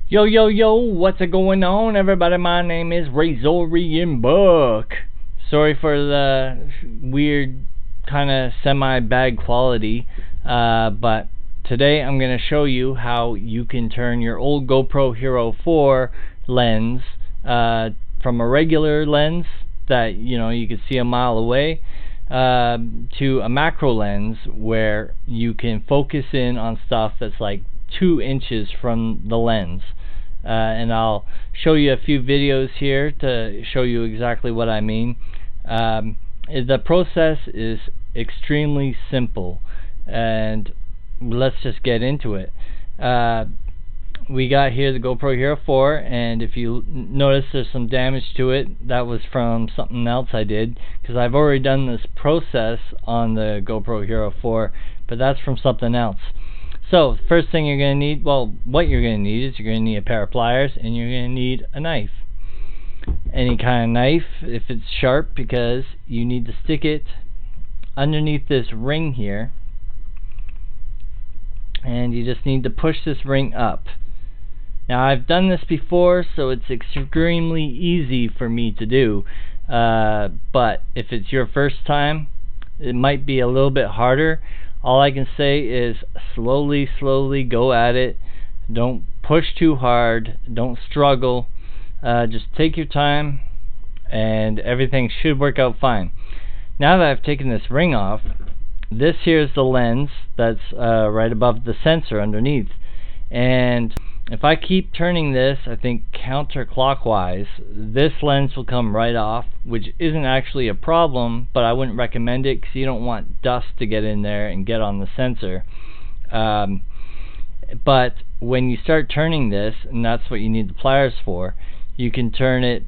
Yo, yo, yo, what's a going on, everybody? My name is Razorian Buck. Sorry for the weird, kind of semi-bad quality, but today I'm going to show you how you can turn your old GoPro Hero 4 lens from a regular lens that, you can see a mile away to a macro lens where you can focus in on stuff that's like 2 inches from the lens. And I'll show you a few videos here to show you exactly what I mean. The process is extremely simple, and let's just get into it. We got here the GoPro Hero 4, and if you notice there's some damage to it, that was from something else I did, because I've already done this process on the GoPro Hero 4, but that's from something else. So first thing you're going to need, what you're going to need is you're going to need a pair of pliers, and you're going to need a knife. Any kind of knife if it's sharp, because you need to stick it underneath this ring here, and you just need to push this ring up. Now I've done this before, so it's extremely easy for me to do, but if it's your first time, it might be a little bit harder. All I can say is slowly go at it. Don't push too hard. Don't struggle. Just take your time, and everything should work out fine. Now that I've taken this ring off, this here is the lens that's right above the sensor underneath. And if I keep turning this, I think counterclockwise, this lens will come right off, which isn't actually a problem, but I wouldn't recommend it because you don't want dust to get in there and get on the sensor. But when you start turning this, and that's what you need the pliers for, you can turn it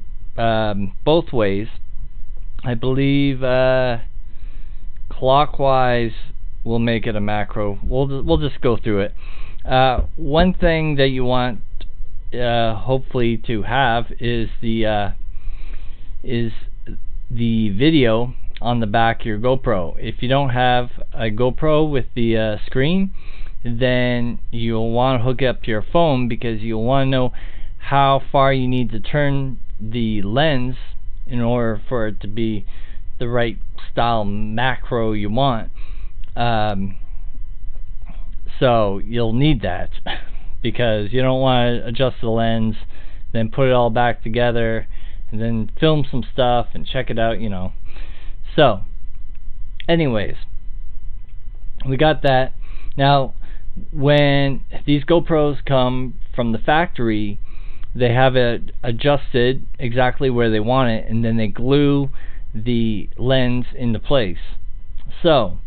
both ways. I believe clockwise will make it a macro. We'll just go through it. One thing that you want hopefully to have is the video on the back of your GoPro. If you don't have a GoPro with the screen, then you'll want to hook up your phone, because you'll want to know how far you need to turn the lens in order for it to be the right style macro you want. So you'll need that, because you don't want to adjust the lens, then put it all back together, and then film some stuff and check it out, So anyways, we got that. Now when these GoPros come from the factory, they have it adjusted exactly where they want it, and then they glue the lens into place. So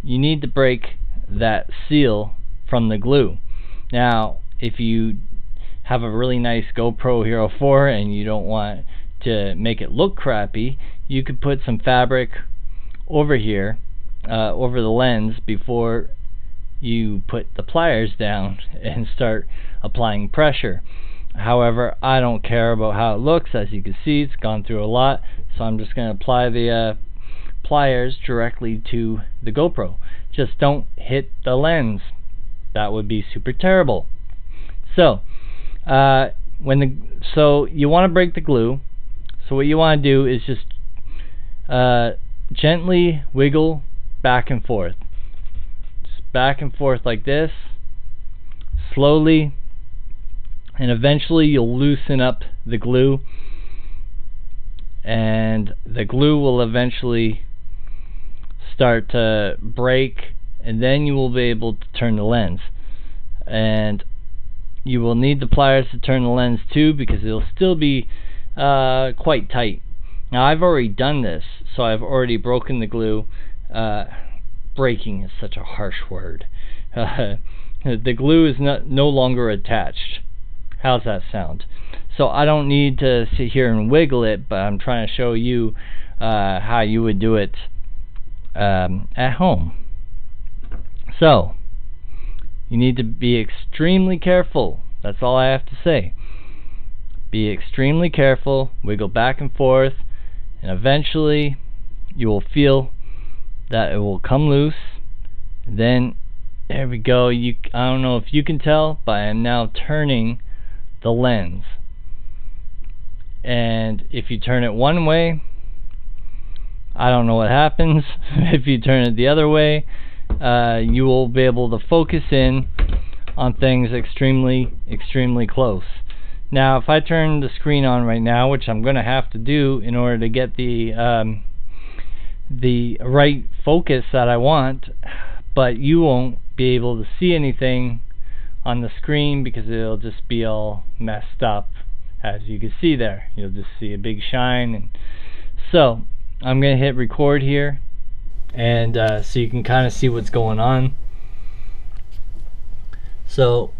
you need to break that seal from the glue. Now if you have a really nice GoPro Hero 4 and you don't want to make it look crappy, you could put some fabric over here over the lens before you put the pliers down and start applying pressure. However, I don't care about how it looks. As you can see, it's gone through a lot, so I'm just going to apply the pliers directly to the GoPro. Just don't hit the lens. That would be super terrible. So so you want to break the glue. So what you want to do is just gently wiggle back and forth. Just back and forth like this, slowly, and eventually you'll loosen up the glue, and the glue will eventually start to break, and then you will be able to turn the lens. And you will need the pliers to turn the lens too, because it'll still be quite tight. Now I've already done this, so I've already broken the glue. Breaking is such a harsh word. The glue is no longer attached. How's that sound? So I don't need to sit here and wiggle it, but I'm trying to show you how you would do it at home. So you need to be extremely careful. That's all I have to say. Be extremely careful, wiggle back and forth, and eventually you will feel that it will come loose. Then there we go. I don't know if you can tell, but I am now turning the lens. And if you turn it one way, I don't know what happens. If you turn it the other way, you will be able to focus in on things extremely close. Now if I turn the screen on right now, which I'm going to have to do in order to get the right focus that I want, but you won't be able to see anything on the screen because it'll just be all messed up. As you can see there, you'll just see a big shine. And so I'm going to hit record here, and so you can kind of see what's going on. So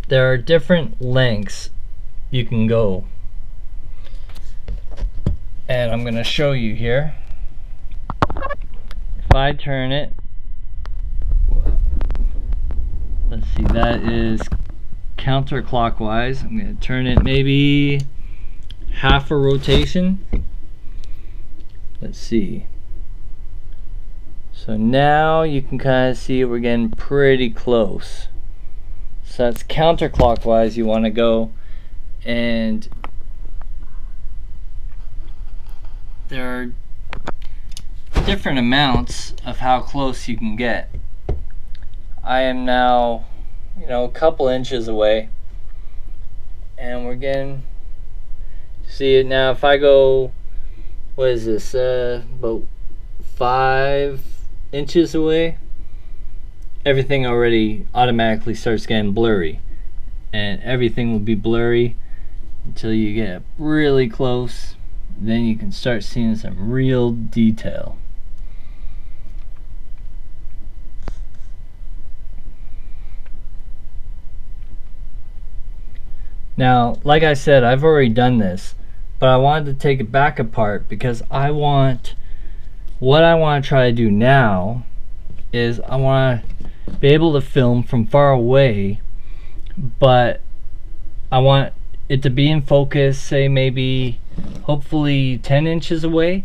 there are different lengths you can go, and I'm going to show you here. If I turn it, let's see, that is counterclockwise. I'm going to turn it maybe half a rotation. Let's see. So now you can kind of see we're getting pretty close. So that's counterclockwise you want to go, and there are different amounts of how close you can get. I am now, a couple inches away, and we're getting, see it now. If I go, what is this, about 5 inches away, everything already automatically starts getting blurry, and everything will be blurry until you get really close. Then you can start seeing some real detail. Now, like I said, I've already done this, but I wanted to take it back apart because what I want to try to do now is I want to be able to film from far away, but I want it to be in focus, say maybe hopefully 10 inches away,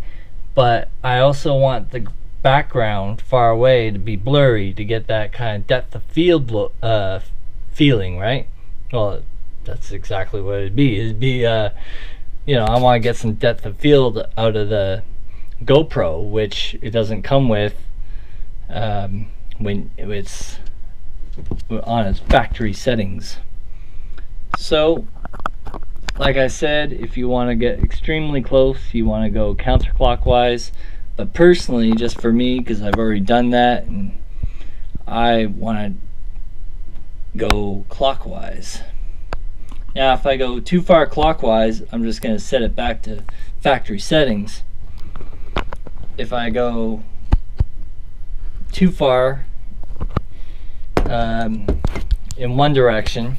but I also want the background far away to be blurry to get that kind of depth of field feeling, right? Well, that's exactly what it'd be. I want to get some depth of field out of the GoPro, which it doesn't come with when it's on its factory settings. So like I said, if you want to get extremely close, you want to go counterclockwise, but personally, just for me, because I've already done that, and I want to go clockwise. Now if I go too far clockwise, I'm just going to set it back to factory settings. If I go too far in one direction,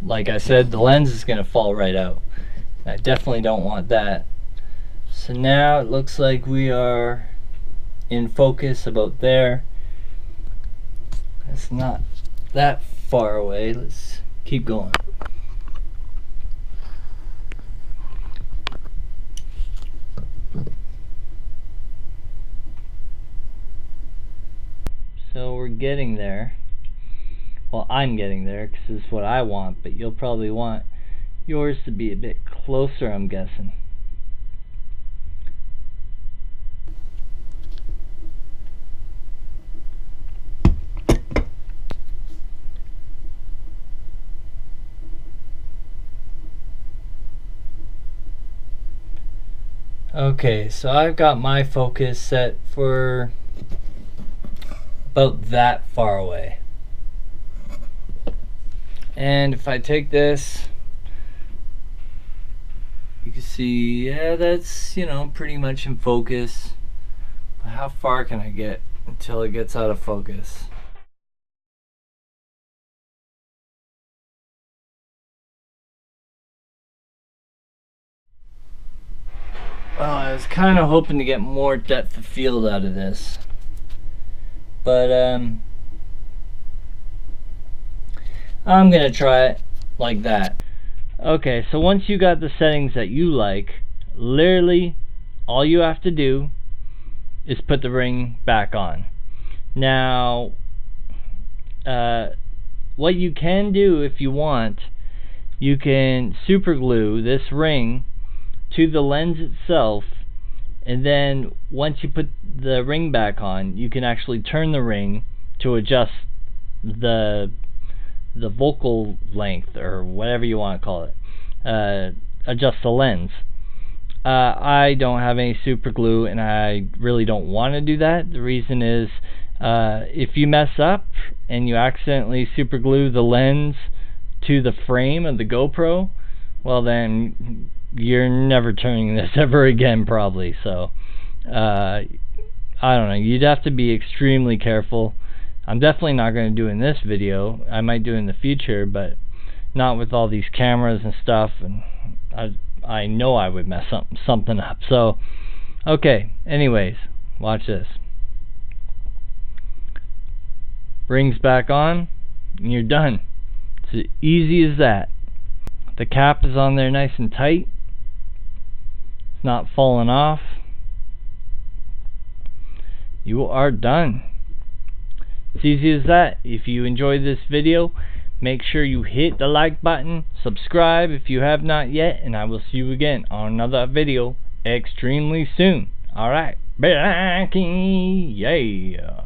like I said, the lens is going to fall right out. I definitely don't want that. So now it looks like we are in focus about there. It's not that far away. Let's keep going. So we're getting there. Well, I'm getting there because this is what I want, but you'll probably want yours to be a bit closer, I'm guessing. Okay, so I've got my focus set for about that far away. And if I take this, you can see, yeah, that's, pretty much in focus. But how far can I get until it gets out of focus? Well, I was kind of hoping to get more depth of field out of this, but I'm gonna try it like that. Okay, so once you got the settings that you like, literally all you have to do is put the ring back on. Now what you can do if you want, you can super glue this ring to the lens itself, and then once you put the ring back on, you can actually turn the ring to adjust the focal length, or whatever you want to call it, adjust the lens. I don't have any super glue, and I really don't want to do that. The reason is, if you mess up and you accidentally super glue the lens to the frame of the GoPro, well then you're never turning this ever again, probably. So I don't know, you'd have to be extremely careful. I'm definitely not going to do in this video. I might do in the future, but not with all these cameras and stuff, and I know I would mess something up. So okay, anyways, watch this. Rings back on, and you're done. It's as easy as that. The cap is on there nice and tight. It's not falling off. You are done. It's easy as that. If you enjoyed this video, make sure you hit the like button, subscribe if you have not yet, and I will see you again on another video extremely soon. Alright, back, yeah.